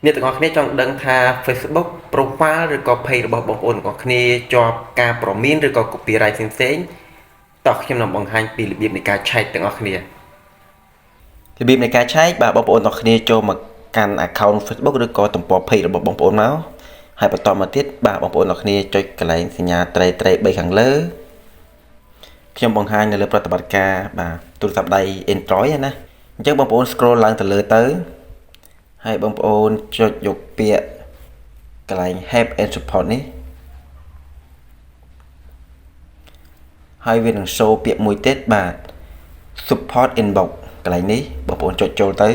អ្នកទាំងអស់គ្នាចង់ដឹងថា Facebook profile ឬក៏ page របស់បងប្អូនទាំងអស់គ្នាជាប់ការព្រមានឬក៏ copyright ផ្សេងៗតោះខ្ញុំនឹងបង្ហាញពីរបៀបនៃការឆែកទាំងអស់គ្នារបៀបនៃការឆែកបាទបងប្អូនទាំងអស់គ្នាចូលមកកាន់ account Facebook ឬក៏ទំព័រ page របស់បងប្អូនមកហើយបន្តមកទៀតបាទបងប្អូនទាំងអស់គ្នាចុចកន្លែងសញ្ញាត្រី3ខាងលើខ្ញុំបង្ហាញនៅលើប្រតិបត្តិការបាទទូរស័ព្ទដៃ Android ណាអញ្ចឹងបងប្អូន scroll ឡើងទៅលើទៅហើយបងប្អូនចុចយកពាក្យកន្លែង help and support នេះហើយវានឹង show ពាក្យមួយទៀតបាទ support inbox កន្លែងនេះបងប្អូនចុចចូលទៅ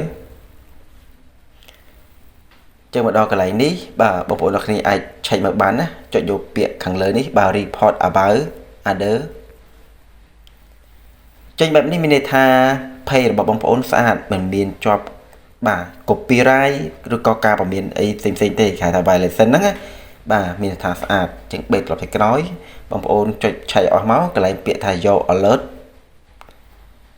ចឹងមកដល់កន្លែងនេះបាទបងប្អូនអ្នកគ្នាអាចឆែកមកបានណាចុចយកពាក្យខាងលើនេះបាទ report about other ចេញបែបនេះមានន័យថា page របស់បងប្អូនស្អាតមិនមានជាប់បាទ copyright ឬក៏ការពមៀនអីផ្សេងៗទេគេហៅថា violation ហ្នឹងណាបាទមានន័យថាស្អាតចឹងបេកត្រឡប់ទៅក្រោយបងប្អូនចុចឆែកអស់មកកន្លែងពាក្យថា your alert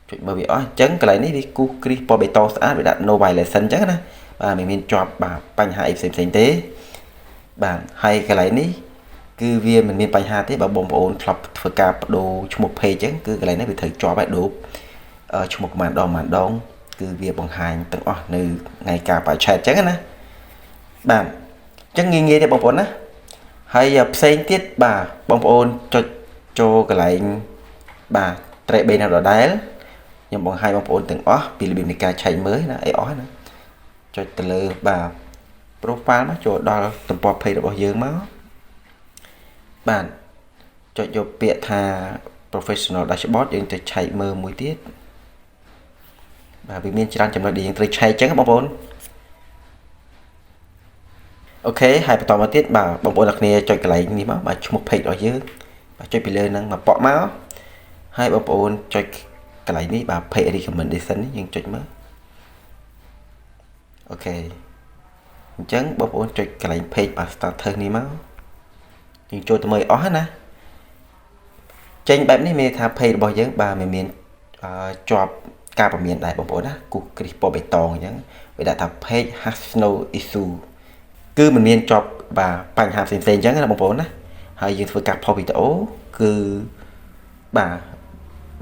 ចុចមើលវាអស់ចឹងកន្លែងនេះវាគូសគ្រីសពណ៌បេតុងស្អាតវាដាក់ no violation ចឹងណាបាទមិនមានជាប់បាទបញ្ហាអីផ្សេងៗទេបាទហើយកន្លែងនេះគឺវាមិនមានបញ្ហាទេបើបងប្អូនធ្លាប់ធ្វើការបដូរឈ្មោះ page ចឹងគឺកន្លែងនេះវាត្រូវជាប់ហើយដូរឈ្មោះប៉ុន្មានដងគឺវាបង្ហាញទាំងអស់នៅថ្ងៃការបើឆែតចឹងណាបាទអញ្ចឹងងាយទេបងប្អូនណាហើយផ្សេងទៀតបាទបងប្អូនចុចចូលកន្លែងបាទត្រេបេនៅដដែលខ្ញុំបង្ហាញបងប្អូនទាំងអស់ពីរបៀបនៃការឆែកមើលណាអីអស់ណាចុចទៅលើបាទ profile មកចូលដល់ទំព័រ page របស់យើងមកបាទចុចយកពាក្យថា professional dashboard យើងទៅឆែកមើលមួយទៀតបាទវាមានច្រើនចំណុចដែលយើងត្រូវឆែកចឹងបងប្អូនអូខេហើយបន្តមកទៀតបាទបងប្អូនអ្នកគ្នាចុចកន្លែងនេះមកបាទឈ្មោះ page របស់យើងបាទចុចពីលើហ្នឹងមកប៉ក់មកហើយបងប្អូនចុចកន្លែងនេះបាទ page recommendation នេះយើងចុចមើលអូខេអញ្ចឹងបងប្អូនចុចកន្លែង page បាទ starter នេះមកយើងចូលទៅមើលអស់ណាចេញបែបនេះមានថា page របស់យើងបាទមិនមានជាប់ការពមៀនដែរបងប្អូនណាគូសគ្រីសពណ៌បេតុងអញ្ចឹងវាដាក់ថា page has no issue គឺមិនមានជាប់បាទបញ្ហាផ្សេងៗអញ្ចឹងណាបងប្អូនណាហើយយើងធ្វើការផុសវីដេអូគឺបាទ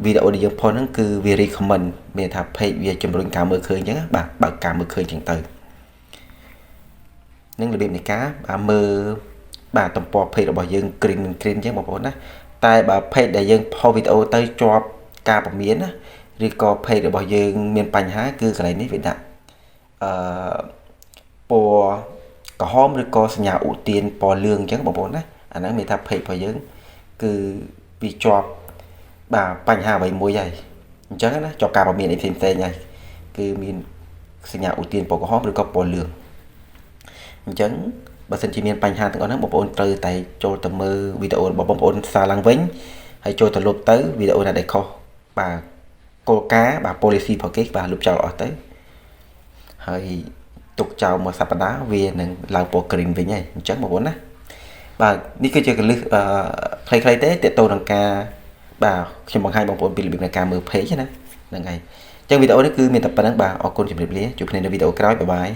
វីដេអូដែលយើងផុសហ្នឹងគឺវា recommend មានថា page វាជំរុញការមើលឃើញអញ្ចឹងបាទបើកការមើលឃើញអញ្ចឹងទៅនឹងរបៀបនៃការបាទមើលបាទទំព័រ page របស់យើង green អញ្ចឹងបងប្អូនណាតែបើ page ដែលយើងផុសវីដេអូទៅជាប់ការពមៀនណាឬក៏ page របស់យើងមានបញ្ហាគឺកន្លែងនេះវាដាក់ពណ៌ក្រហមឬក៏សញ្ញាឧទានពណ៌លឿងអញ្ចឹងបងប្អូនណាអាហ្នឹងមានថា page របស់យើងគឺវាជាប់បាទបញ្ហាអ្វីមួយហើយអញ្ចឹងណាជាប់ការពមៀនអីផ្សេងៗហើយគឺមានសញ្ញាឧទានពណ៌ក្រហមឬក៏ពណ៌លឿងអញ្ចឹងបើសិនជាមានបញ្ហាទាំងអស់ហ្នឹងបងប្អូនត្រូវតែចូលទៅមើលវីដេអូរបស់បងប្អូនសារឡើងវិញហើយចូលទៅលុបទៅវីដេអូណាដែលខុសបាទគោលការណ៍បាទ policy របស់គេបាទលុបចោលអស់ទៅហើយទុកចោលមួយសប្តាហ៍វានឹងឡើងពណ៌ green វិញហើយអញ្ចឹងបងប្អូនណាបាទនេះគឺជាកលឹះខ្លីៗទេទាក់ទងនឹងការបាទខ្ញុំបង្ហាញបងប្អូនពីរបៀបនៃការមើល page ណាហ្នឹងហើយអញ្ចឹងវីដេអូនេះគឺមានតែប៉ុណ្្នឹងបាទអរគុណជម្រាបលាជួបគ្នានៅវីដេអូក្រោយបាយបាយ